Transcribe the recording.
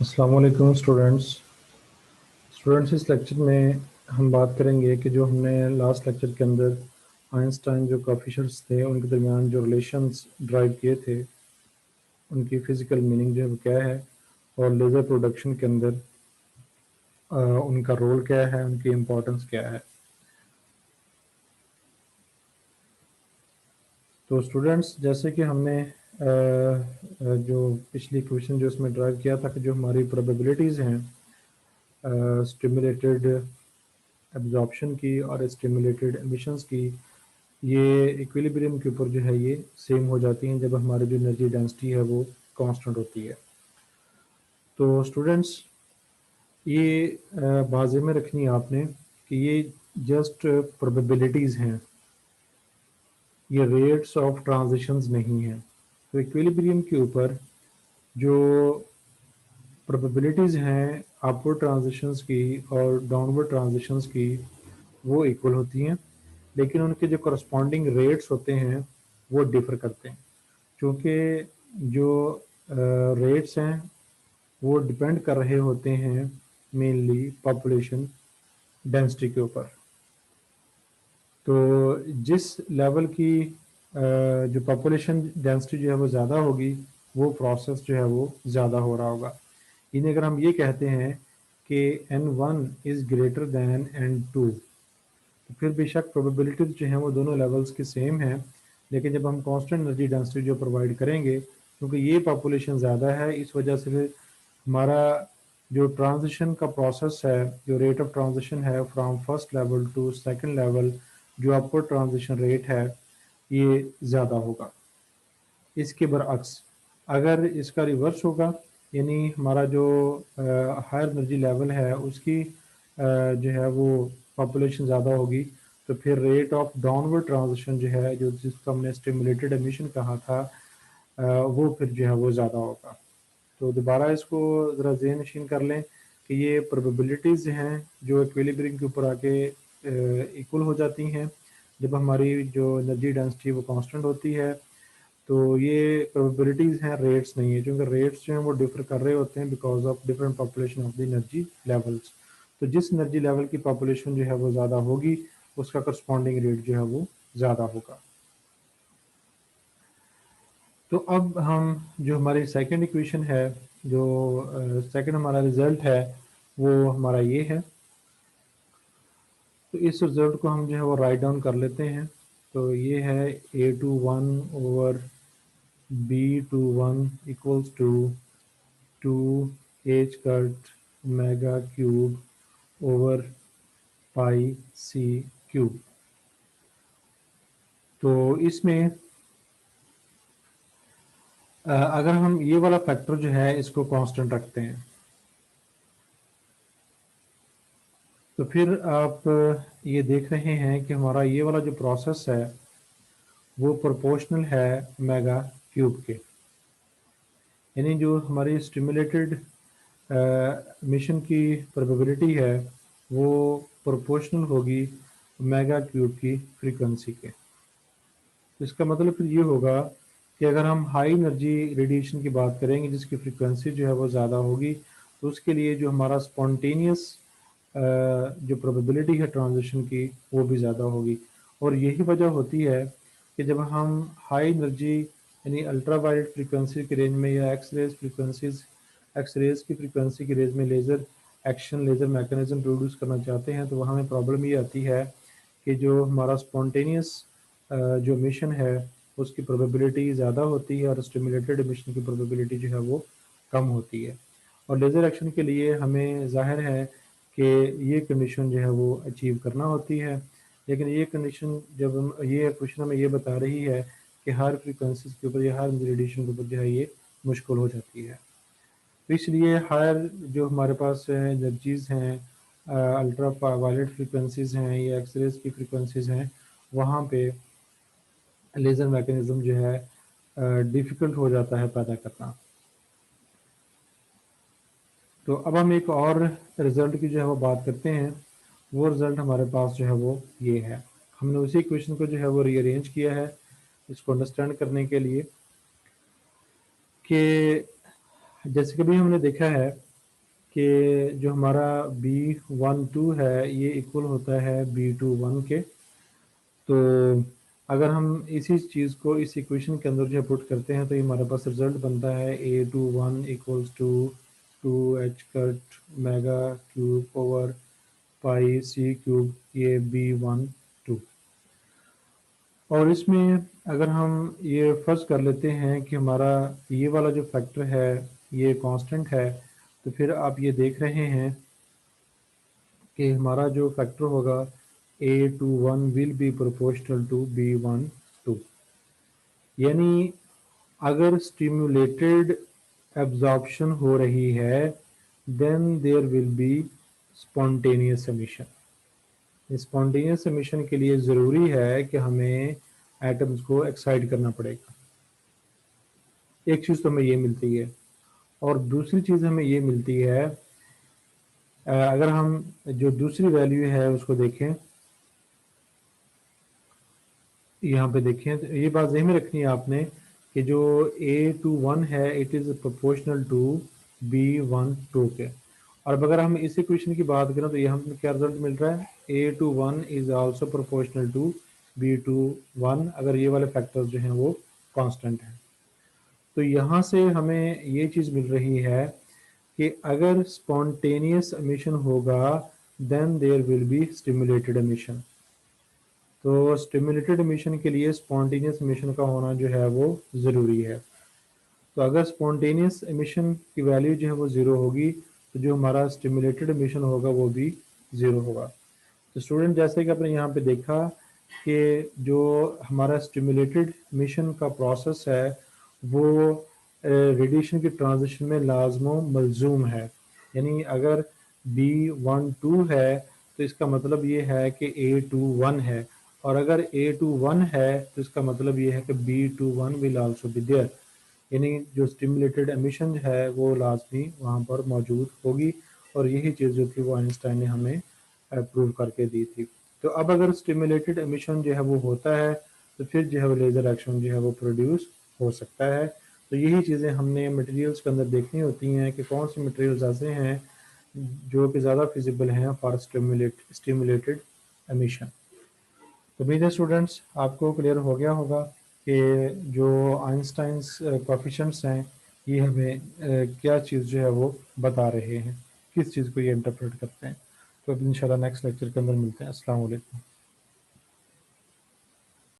अस्सलाम वालेकुम स्टूडेंट्स इस लेक्चर में हम बात करेंगे कि जो हमने लास्ट लेक्चर के अंदर आइंस्टाइन जो कोएफिशिएंट्स थे उनके दरमियान जो रिलेशंस ड्राइव किए थे उनकी फ़िज़िकल मीनिंग जो है वो क्या है और लेज़र प्रोडक्शन के अंदर उनका रोल क्या है, उनकी इम्पोर्टेंस क्या है। तो स्टूडेंट्स जैसे कि हमने जो पिछली क्वेश्चन जो इसमें ड्राइव किया था कि जो हमारी प्रोबेबिलिटीज़ हैं स्टिमुलेटेड एब्जॉर्प्शन की और स्टिमुलेटेड एमिशंस की, ये इक्विलिब्रियम के ऊपर जो है ये सेम हो जाती हैं जब हमारी जो एनर्जी डेंसिटी है वो कांस्टेंट होती है। तो स्टूडेंट्स ये बात ज़हन में रखनी है आपने कि ये जस्ट प्रोबेबिलिटीज़ हैं, ये रेट्स ऑफ ट्रांजिशंस नहीं हैं। तो इक्विलिब्रियम के ऊपर जो प्रोबेबिलिटीज़ हैं अपवर्ड ट्रांजिशंस की और डाउनवर्ड ट्रांजिशंस की वो इक्वल होती हैं, लेकिन उनके जो करस्पॉन्डिंग रेट्स होते हैं वो डिफ़र करते हैं, क्योंकि जो रेट्स हैं वो डिपेंड कर रहे होते हैं मेनली पॉपुलेशन डेंसिटी के ऊपर। तो जिस लेवल की जो पॉपुलेशन डेंसिटी जो है वो ज़्यादा होगी वो प्रोसेस जो है वो ज़्यादा हो रहा होगा। इन्हें अगर हम ये कहते हैं कि N1 is greater than N2, तो फिर बेशक प्रोबेबिलिटीज जो हैं वो दोनों लेवल्स के सेम हैं, लेकिन जब हम कांस्टेंट एनर्जी डेंसिटी जो प्रोवाइड करेंगे, क्योंकि ये पॉपुलेशन ज़्यादा है, इस वजह से फिर हमारा जो ट्रांजिशन का प्रोसेस है, जो रेट ऑफ ट्रांजिशन है from first level to second level, जो अपवर्ड ट्रांजिशन रेट है ये ज़्यादा होगा। इसके बरअक्स अगर इसका रिवर्स होगा, यानी हमारा जो हायर एनर्जी लेवल है उसकी जो है वो पॉपुलेशन ज़्यादा होगी, तो फिर रेट ऑफ डाउनवर्ड ट्रांजिशन जो है, जो जिसको हमने स्टिमुलेटेड एमिशन कहा था, वो फिर जो है वो ज़्यादा होगा। तो दोबारा इसको ज़रा ज़हन नशीन कर लें कि ये प्रोबेबिलिटीज़ हैं जो इक्विलिब्रियम के ऊपर आके इक्वल हो जाती हैं जब हमारी जो एनर्जी डेंसिटी वो कांस्टेंट होती है। तो ये प्रोबेबिलिटीज़ हैं, रेट्स नहीं है, क्योंकि रेट्स जो हैं वो डिफर कर रहे होते हैं because of different population of the energy levels. तो जिस एनर्जी लेवल की पॉपुलेशन जो है वो ज़्यादा होगी उसका करस्पॉन्डिंग रेट जो है वो ज़्यादा होगा। तो अब हम जो हमारी सेकंड इक्वेशन है, जो सेकंड हमारा रिजल्ट है वो हमारा ये है। तो इस रिजल्ट को हम जो है वो राइट डाउन कर लेते हैं। तो ये है A21 over B21 equals to 2h cut omega cube over pi c cube. तो इसमें अगर हम ये वाला फैक्टर जो है इसको कांस्टेंट रखते हैं तो फिर आप ये देख रहे हैं कि हमारा ये वाला जो प्रोसेस है वो प्रोपोर्शनल है ओमेगा क्यूब के, यानी जो हमारी स्टिमुलेटेड मिशन की प्रोबेबिलिटी है वो प्रोपोर्शनल होगी ओमेगा क्यूब की फ्रीक्वेंसी के। तो इसका मतलब फिर ये होगा कि अगर हम हाई एनर्जी रेडिएशन की बात करेंगे जिसकी फ्रीक्वेंसी जो है वो ज़्यादा होगी, तो उसके लिए जो हमारा स्पॉन्टेनियस जो प्रोबेबिलिटी है ट्रांजिशन की वो भी ज़्यादा होगी। और यही वजह होती है कि जब हम हाई एनर्जी यानी अल्ट्रा वायलेट फ्रीक्वेंसी की रेंज में या एक्स रेज की फ्रीक्वेंसी की रेंज में laser action, laser mechanism produce करना चाहते हैं, तो वहाँ में प्रॉब्लम ये आती है कि जो हमारा स्पॉन्टेनियस जो मिशन है उसकी प्रोबेबिलिटी ज़्यादा होती है और स्टिमुलेटेड मिशन की प्रोबेबिलिटी जो है वो कम होती है। और लेज़र एक्शन के लिए हमें ज़ाहिर है कि ये कंडीशन जो है वो अचीव करना होती है, लेकिन ये कंडीशन जब हम ये क्वेश्चन हमें ये बता रही है कि हर फ्रीक्वेंसीज के ऊपर या हर रेडिएशन के ऊपर जो है ये मुश्किल हो जाती है। तो इसलिए हायर जो हमारे पास एनर्जीज़ हैं, अल्ट्रा वायलेट फ्रीक्वेंसीज़ हैं या एक्सरेज की फ्रीक्वेंसीज़ हैं, वहाँ पे लेज़र मैकेनिज़्म जो है डिफ़िकल्ट हो जाता है पैदा करना। तो अब हम एक और रिज़ल्ट की जो है वो बात करते हैं। वो रिज़ल्ट हमारे पास जो है वो ये है। हमने उसी क्वेश्चन को जो है वो रीअरेंज किया है इसको अंडरस्टैंड करने के लिए कि जैसे कि भी हमने देखा है کہ جو ہمارا B12 ہے یہ ایکول ہوتا ہے B21 کے. تو اگر ہم اسی چیز کو اس ایکویشن کے اندر جو ہے پٹ کرتے ہیں تو یہ ہمارے پاس رزلٹ بنتا ہے A21 equals to 2h cut omega cube over pi C cube یہ B12. اور اس میں اگر ہم یہ فرض کر لیتے ہیں کہ ہمارا یہ والا جو فیکٹر ہے یہ کانسٹنٹ ہے تو پھر آپ یہ دیکھ رہے ہیں کہ ہمارا جو فیکٹر ہوگا A21 will be proportional to B12. یعنی اگر اسٹیمولیٹڈ ایبزارپشن ہو رہی ہے then there will be spontaneous emission. Spontaneous emission کے لیے ضروری ہے کہ ہمیں ایٹمز کو ایکسائٹ کرنا پڑے گا. ایک چیز تو ہمیں یہ ملتی ہے اور دوسری چیز ہمیں یہ ملتی ہے اگر ہم جو دوسری ویلیو ہے اس کو دیکھیں یہاں پہ دیکھیں تو یہ بات ذہن میں رکھنی ہے آپ نے کہ جو A21 ہے it is proportional to B12 کے. اور اب اگر ہم اس ایکویشن کی بات کریں تو یہ ہمیں کیا رزلٹ مل رہا ہے A21 is also proportional to B21 اگر یہ والے فیکٹرز جو ہیں وہ کانسٹنٹ ہیں. تو یہاں سے ہمیں یہ چیز مل رہی ہے کہ اگر اسپونٹینیس امیشن ہوگا دین دیر ول بی اسٹیمولیٹڈ امیشن. تو اسٹیمولیٹڈ امیشن کے لیے اسپونٹینیس امیشن کا ہونا جو ہے وہ ضروری ہے. تو اگر اسپونٹینیس امیشن کی ویلیو جو ہے وہ زیرو ہوگی تو جو ہمارا اسٹیمولیٹڈ امیشن ہوگا وہ بھی زیرو ہوگا. تو اسٹوڈنٹ جیسے کہ آپ نے یہاں پہ دیکھا کہ جو ہمارا اسٹیمولیٹڈ امیشن کا پروسیس ہے وہ ریڈیشن کی ٹرانزیشن میں لازم و ملزوم ہے. یعنی اگر B12 ہے تو اس کا مطلب یہ ہے کہ A21 ہے اور اگر A21 ہے تو اس کا مطلب یہ ہے کہ B21 will also be there. یعنی جو اسٹیمولیٹڈ امیشن ہے وہ لازمی وہاں پر موجود ہوگی اور یہی چیز جو تھی وہ آئنسٹائن نے ہمیں پروو کر کے دی تھی. تو اب اگر اسٹیمولیٹڈ امیشن جو ہے وہ ہوتا ہے تو پھر جو ہے وہ لیزر ایکشن جو ہے وہ پروڈیوس ہو سکتا ہے. تو یہی چیزیں ہم نے مٹیریلز کے اندر دیکھنی ہوتی ہیں کہ کون سی مٹیریلز ایسے ہیں جو کہ زیادہ فیزیبل ہیں فار اسٹیمولیٹڈ امیشن. تو امید ہے اسٹوڈنٹس آپ کو کلیئر ہو گیا ہوگا کہ جو آئنسٹائنس کوفیشنٹس ہیں یہ ہمیں کیا چیز جو ہے وہ بتا رہے ہیں, کس چیز کو یہ انٹرپریٹ کرتے ہیں. تو اب انشاءاللہ نیکسٹ لیکچر کے اندر ملتے ہیں. السلام علیکم.